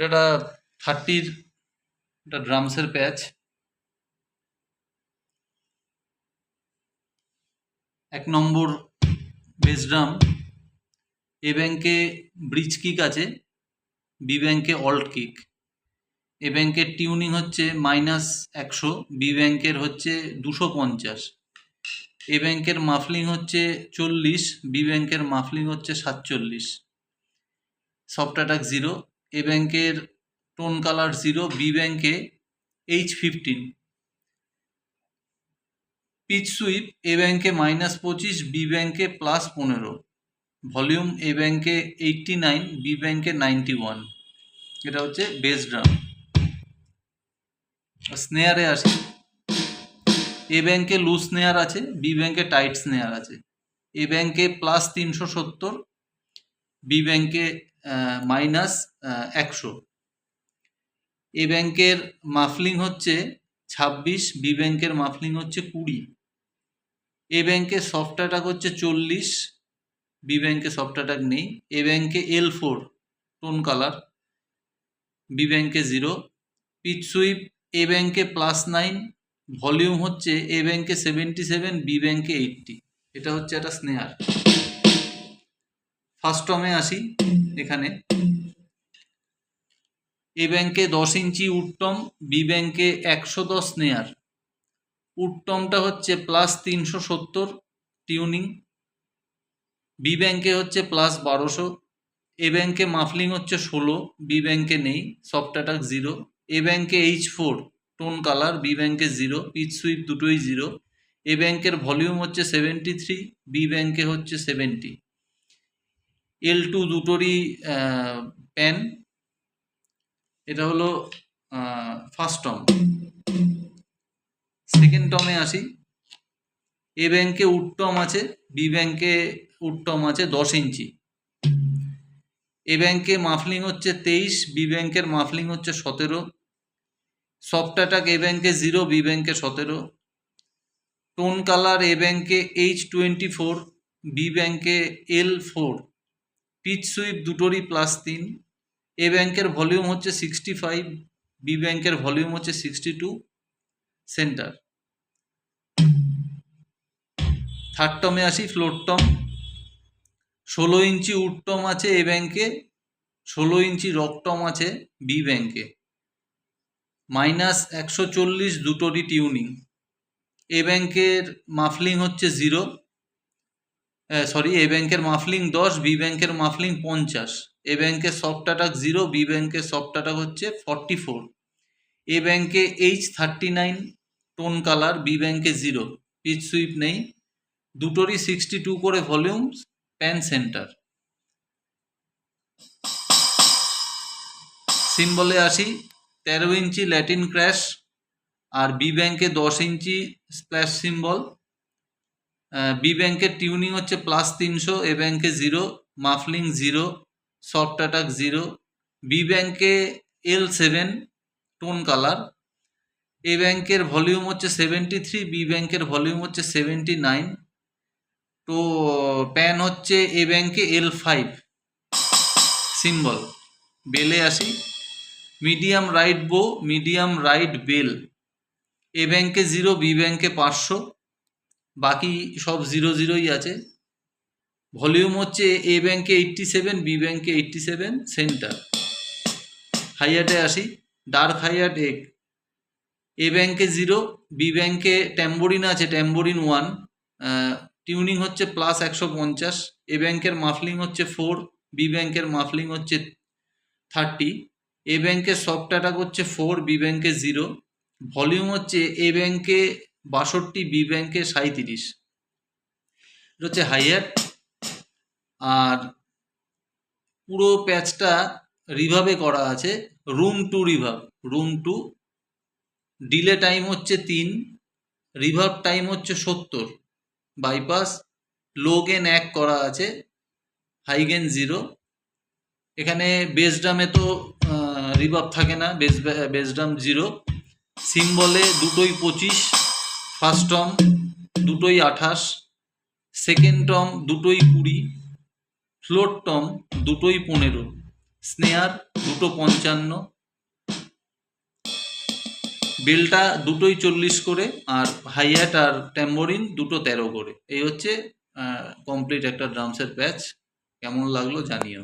এটা 30-র একটা ড্রামসের প্যাচ। 1 নম্বর base drum. A ব্যাংকে ব্রিজ কিক আছে, বি ব্যাংকে অল্ট কিক। এ ব্যাংকের টিউনিং হচ্ছে -100, বি ব্যাংকের হচ্ছে 250। এ ব্যাংকের মাফলিং হচ্ছে 40, বি ব্যাংকের মাফলিং হচ্ছে 47। Soft attack 0। এ ব্যাংকের টোন কালার 0, বি ব্যাংকে H15। পিচ সুইপ এ ব্যাংকে -25, বি ব্যাংকে +15। ভলিউম এ ব্যাংকে 89, বি ব্যাংকে 91। এটা হচ্ছে বেস ড্রাম। স্নেয়ারে আসি। এ ব্যাংকে লুজ স্নেয়ার আছে, বি ব্যাংকে টাইট স্নেয়ার আছে। এ ব্যাংকে +370, বি ব্যাংকে -100। এ ব্যাংকের মাফলিং হচ্ছে 26, বি ব্যাংকের মাফলিং হচ্ছে 20। এ ব্যাংকে সফট অ্যাটাক হচ্ছে 40, বি ব্যাংকে সফট অ্যাটাক নেই। এ ব্যাংকে L4 টোন কালার, বি ব্যাংকে 0। পিচ সুইপ এ ব্যাংকে +9, ভলিউম হচ্ছে এ ব্যাংকে 77, বি ব্যাংকে 80। এটা হচ্ছে একটা স্নেয়ার। ফার্স্ট টমে আসি। এখানে এ ব্যাংকে 10 ইঞ্চি উডটম, বি ব্যাংকে 110 স্নেয়ার। উডটমটা হচ্ছে +370 টিউনিং, বি ব্যাংকে হচ্ছে +1200। এ ব্যাংকে মাফলিং হচ্ছে 16, বি ব্যাংকে নেই, সফট অ্যাটাক 0। এ ব্যাংকে H4 টোন কালার, বি ব্যাংকে 0, পিচ সুইপ দুটোই 0। এ ব্যাংকের ভলিউম হচ্ছে 73, বি ব্যাংকে হচ্ছে 70। L2 দুটোরই প্যান। এটা হলো ফার্স্ট টম। সেকেন্ড টমে আসি। এ ব্যাংকে উডটম আছে, বি ব্যাংকে উডটম আছে 10 ইঞ্চি। এ ব্যাংকে মাফলিং হচ্ছে 23, বি ব্যাংকের মাফলিং হচ্ছে 17। সফট অ্যাটাক এ ব্যাংকে 0, বি ব্যাংকে 17। টোন কালার এ ব্যাংকে H24, বি ব্যাংকে L4। পিচ সুইপ দুটোরই +3। এ ব্যাংকের ভলিউম হচ্ছে 65, বি ব্যাংকের ভলিউম হচ্ছে 62। সেন্টার। থার্ড টমে আসি, ফ্লোর টম। 16 ইঞ্চি উডটম আছে এ ব্যাংকে, 16 ইঞ্চি রকটম আছে বি ব্যাংকে। -140 দুটোরই টিউনিং। এ ব্যাংকের মাফলিং হচ্ছে 0, এ ব্যাংকের মাফলিং 10, বি ব্যাংকের মাফলিং 50। এ ব্যাংকে সফট অ্যাটাক 0, বি ব্যাংকে সফট অ্যাটাক হচ্ছে 44। এ ব্যাংকে H39 টোন কালার, বি ব্যাংকে 0, পিচ সুইপ নেই। দুটোরই 62 করে ভলিউম, প্যান সেন্টার। সিম্বলে আসি। 13 ইঞ্চি ল্যাটিন ক্র্যাশ আর বি ব্যাংকে 10 ইঞ্চি স্প্ল্যাশ সিম্বল। বি ব্যাংকের টিউনিং হচ্ছে +300, এ ব্যাংকে 0, মাফলিং 0, সফট অ্যাটাক 0। বি ব্যাংকে L7 টোন কালার। এ ব্যাংকের ভলিউম হচ্ছে 73, বি ব্যাংকের ভলিউম হচ্ছে 79। তো প্যান হচ্ছে এ ব্যাংকে L5 সিম্বল। বেলে আসি। মিডিয়াম রাইট বো, মিডিয়াম রাইট বেল। এ ব্যাংকে 0, বি ব্যাংকে 500, বাকি সব 0-0ই আছে। ভলিউম হচ্ছে এ ব্যাংকে 87, বি ব্যাংকে 87। সেন্টার। হাইয়াটে আসি। Dark হাইয়াট egg. এ ব্যাংকে 0, বি ব্যাংকে ট্যাম্বোরিন আছে, ট্যাম্বোরিন 1। টিউনিং হচ্ছে +150। এ ব্যাংকের মাফলিং হচ্ছে 4, বি ব্যাংকের মাফলিং হচ্ছে 30। এ ব্যাংকের সফট অ্যাটাক হচ্ছে 4, বি ব্যাংকে 0। ভলিউম হচ্ছে এ ব্যাংকে 62, বি ব্যাংকে 37। এটা হচ্ছে হাইয়ার। আর পুরো প্যাচটা রিভাবে করা আছে, room two reverb. Room two. Delay time হচ্ছে 3, রিভাব টাইম হচ্ছে 70। বাইপাস। লো গেন 1 করা আছে, হাই গেন 0। এখানে বেস ড্রামে তো রিভাব থাকে না, বেস ড্রাম 0। সিম্বলে দুটোই 25। ফার্স্ট টম দুটোই 28, সেকেন্ড টম দুটোই 20, ফ্লোর টম দুটোই 15। স্নেয়ার 255, বেলটা দুটোই 40 করে, আর হাইয়াট আর ট্যাম্বোরিন দুটো 13 করে। এই হচ্ছে কমপ্লিট একটা ড্রামসের প্যাচ। কেমন লাগলো জানিও।